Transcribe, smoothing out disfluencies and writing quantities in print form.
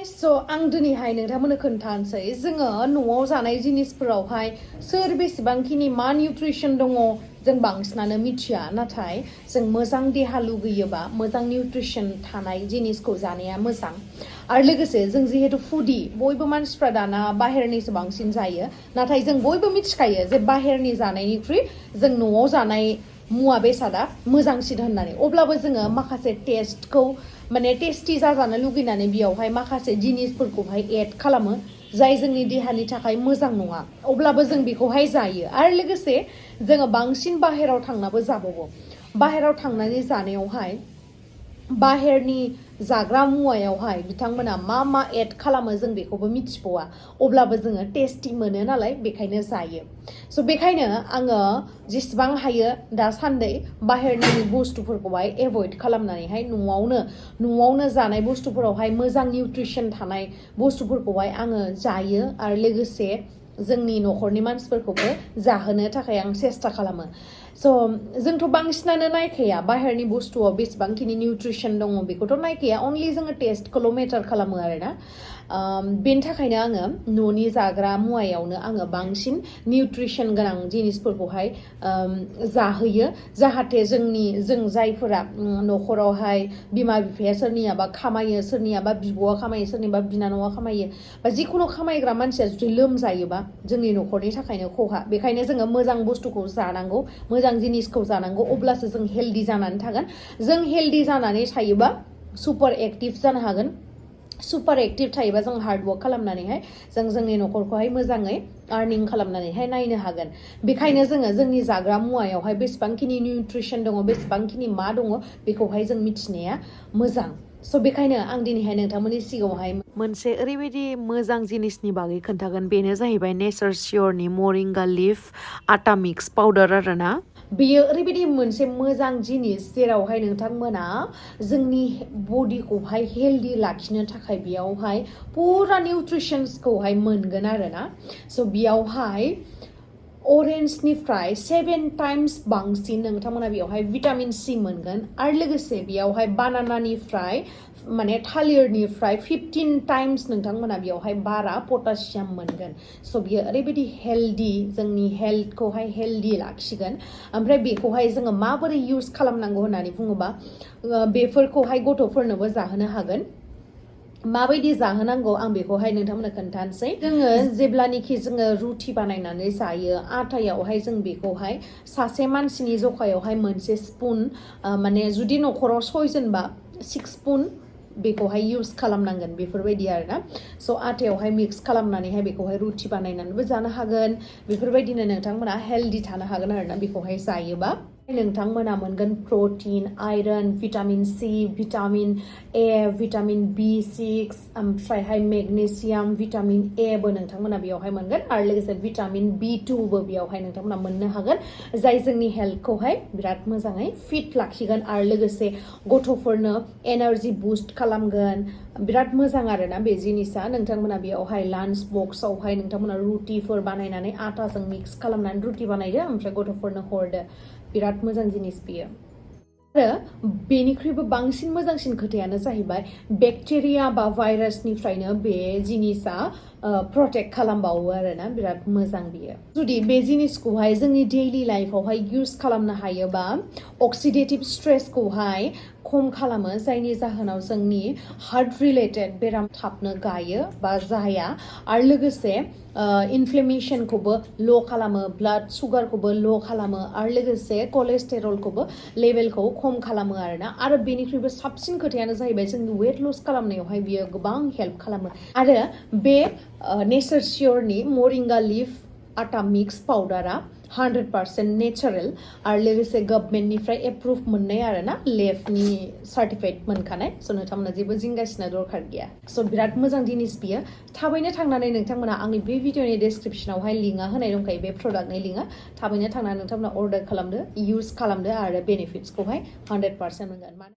guys, so आं दिनैहाय नोंथांमोननो खोन्थानोसै जोङो न'आव जानाय जिनिसफोरावहाय सोर बेसेबांखिनि मा निउट्रिशन दङ जों बांसिनानो मिथिया नाथाय जों मोजां देहा लुगैयोबा मोजां निउट्रिशन थानाय जिनिसखौ जानाया मोजां आरो लोगोसे जों जिहेतु फुडी बयबो मानसिफ्रा दाना बाहेरनिसो बांसिन जायो नाथाय जों बयबो मिथिखायो जे बाहेरनि जानायनिख्रुइ जों न'आव जानाय मुवा बेसादा मोजांसिन होननानै अब्लाबो जोङो माखासे टेस्टखौ माने टेस्टी जाजानो लुगैनानै बेयावहाय माखासे जिनिसफोरखौहाय एड खालामो जाय जोंनि देहानि थाखाय मोजां नङा अब्लाबो जों बेखौहाय जायो आरो लोगोसे जोङो बांसिन बाहेराव थांनाबो जाबावो बाहेराव थांनानै जानायावहाय बाहेरनि जाग्रा मुवायावहाय बिथांमोना मा एड खालामो जों बेखौबो मिथिबावा अब्लाबो जोङो टेस्टी मोनो नालाय बेखायनो जायो स' बेखायनो आङो जेसेबां हायो दासान्दि बाहेरनि बुस्थुफोरखौहाय एभयड खालामनानैहाय न'आवनो जानाय बुस्थुफोरावहाय मोजां निउट्रिशन थानाय बुस्थुफोरखौहाय आङो जायो आरो लोगोसे जोंनि न'खरनि मानसिफोरखौबो जाहोनो थाखाय आं सेस्था खालामो स' जोंथ' बांसिनानो नायखाया बाहेरनि बुस्थुआव बेसेबांखिनि निउट्रिशन दङ बेखौथ' नायखाया अनलि जोङो टेस्टखौल' मेटार खालामो आरोना बेनि थाखायनो आङो न'नि जाग्रा मुवायावनो आङो बांसिन निउट्रिशन गोनां जिनिसफोरखौहाय जाहोयो जाहाथे जों जायफोरा न'खरावहाय बिमा बिफाया सोरनियाबा खामायो सोरनियाबा बिब'आ खामायो सोरनिबा बिनानावा खामायो बा जिखुनु खामायग्रा मानसिया जुदि लोमजायोबा जोंनि न'खरनि थाखायनो खहा बेखायनो जोङो मोजां बुस्थुखौ जानांगौ मोजां जिनिसखौ जानांगौ अब्लासो जों हेल्दी जानानै थागोन जों हेल्दी जानानै थायोबा सुपार एक्टिभ जानो हागोन सुपार एक्टिभ थायोबा जों हार्ड वर्क खालामनानैहाय जों जोंनि न'खरखौहाय मोजाङै आर्निं खालामनानैहाय नायनो हागोन बेखायनो जोङो जोंनि जाग्रा मुवायावहाय बेसेबांखिनि निउट्रिशन दङ बेसेबांखिनि मा दङ बेखौहाय जों मिथिनाया मोजां स' बेखायनो आं दिनैहाय नोंथांमोननि सिगाङावहाय मोनसे ओरैबायदि मोजां जिनिसनि बागै खोन्थागोन बेनो जाहैबाय नेचार शियरनि मरिंगा लिफ आटा मिक्स पाउडार आरोना बेयो ओरैबायदि मोनसे मोजां जिनिस जेरावहाय नोंथांमोना जोंनि बडिखौहाय हेल्दी लाखिनो थाखाय बेयावहाय पुरा निउट्रिशन्सखौहाय मोनगोन आरोना स' बेयावहाय अरेन्जनिफ्राय 7 टाइम्स बांसिन नोंथांमोना बेयावहाय भिटामिन सि मोनगोन आरो लोगोसे बेयावहाय बानानानिफ्राय माने थालिरनिफ्राय 15 टाइम्स नोंथांमोना बेयावहाय बारा पटासियाम मोनगोन स' बियो ओरैबायदि हेल्दी जोंनि हेल्थखौहाय हेल्दी लाखिगोन ओमफ्राय बेखौहाय जोङो माबोरै इउज खालामनांगौ होननानै बुङोबा बेफोरखौहाय गथ'फोरनोबो जाहोनो हागोन माबायदि जाहोनांगौ आं बेखौहाय नोंथांमोननो खोन्थानोसै जोङो जेब्लानिखि जोङो रुटि बानायनानै जायो आटायावहाय जों बेखौहाय सासे मानसिनि जखायावहाय मोनसे स्पुन माने जुदि न'खराव 6 जनबा 6 स्पुन बेखौहाय इउज खालामनांगोन बेफोरबायदि आरोना स' आटायावहाय मिक्स खालामनानैहाय बेखौहाय रुटि बानायनानैबो जानो हागोन बेफोरबायदिनो नोंथांमोना हेल्दी थानो हागोन आरोना बेखौहाय जायोबा नोंथांमोना मोनगोन protein iron vitamin C vitamin A vitamin B6 ओमफ्रायहाय मेग्नेसियाम भिटामिन एबो नोंथांमोना बेयावहाय मोनगोन आरो लोगोसे भिटामिन B2 बो बेयावहाय नोंथांमोना मोननो हागोन जाय जोंनि हेल्थखौहाय बिराद मोजाङै फिट लाखिगोन आरो लोगोसे गथ'फोरनो एनार्जि बुस्ट खालामगोन बिराद मोजां आरोना बे जिनिसा नोंथांमोना बेयावहाय लान्च बक्सआवहाय नोंथांमोना रुटिफोर बानायनानै आटाजों मिक्स खालामनानै रुटि बानायदो ओमफ्राय गथ'फोरनो हरदो बिराद मोजां जिनिस बियो आरो बेनिख्रुइबो बांसिन मोजांसिन खोथायानो जाहैबाय बेक्टेरिया बा भाइरासनिफ्रायनो बे जिनिसा प्रटेक्ट खालामबावो आरोना बिराद मोजां बियो जुदि बे जिनिसखौहाय जोंनि डेइलि लाइफआवहाय इउज खालामनो हायोबा अक्सिडेटिभ स्ट्रेसखौहाय खम खालामो जायनि जाहोनाव जोंनि हार्ट रिलेटेड बेराम थाबनो गायो बा जाया आरो लोगोसे इनफ्लेमेशनखौबो ल' खालामो ब्लाड सुगारखौबो ल' खालामो आरो लोगोसे कलेस्टेरलखौबो लेभेलखौ खम खालामो आरोना आरो बेनिख्रुइबो साबसिन खोथायानो जाहैबाय जोंनि वेट लस खालामनायावहाय बियो गोबां हेल्प खालामो आरो बे नेचार शियरनि मरिंगा लिफ आटा मिक्स पाउडारा 100% नेचारेल आरो लोगोसे गभर्नमेन्टनिफ्राय एप्रुभ मोननाय आरोना लेफनि सार्टिफाइड मोनखानाय स' नोंथांमोना जेबो जिंगासिनो दरखार गैया स' बिराद मोजां जिनिस बियो थाबैनो थांनानै नोंथांमोना आंनि बे भिडिअनि डेसक्रिपसनावहाय लिंकआ होनाय दंखायो बे प्रडाक्टनि लिंकआ थाबैनो थांनानै नोंथांमोना अर्डार खालामदो इउज खालामदो आरो बेनिफिट्सखौहाय 100% मोनगोन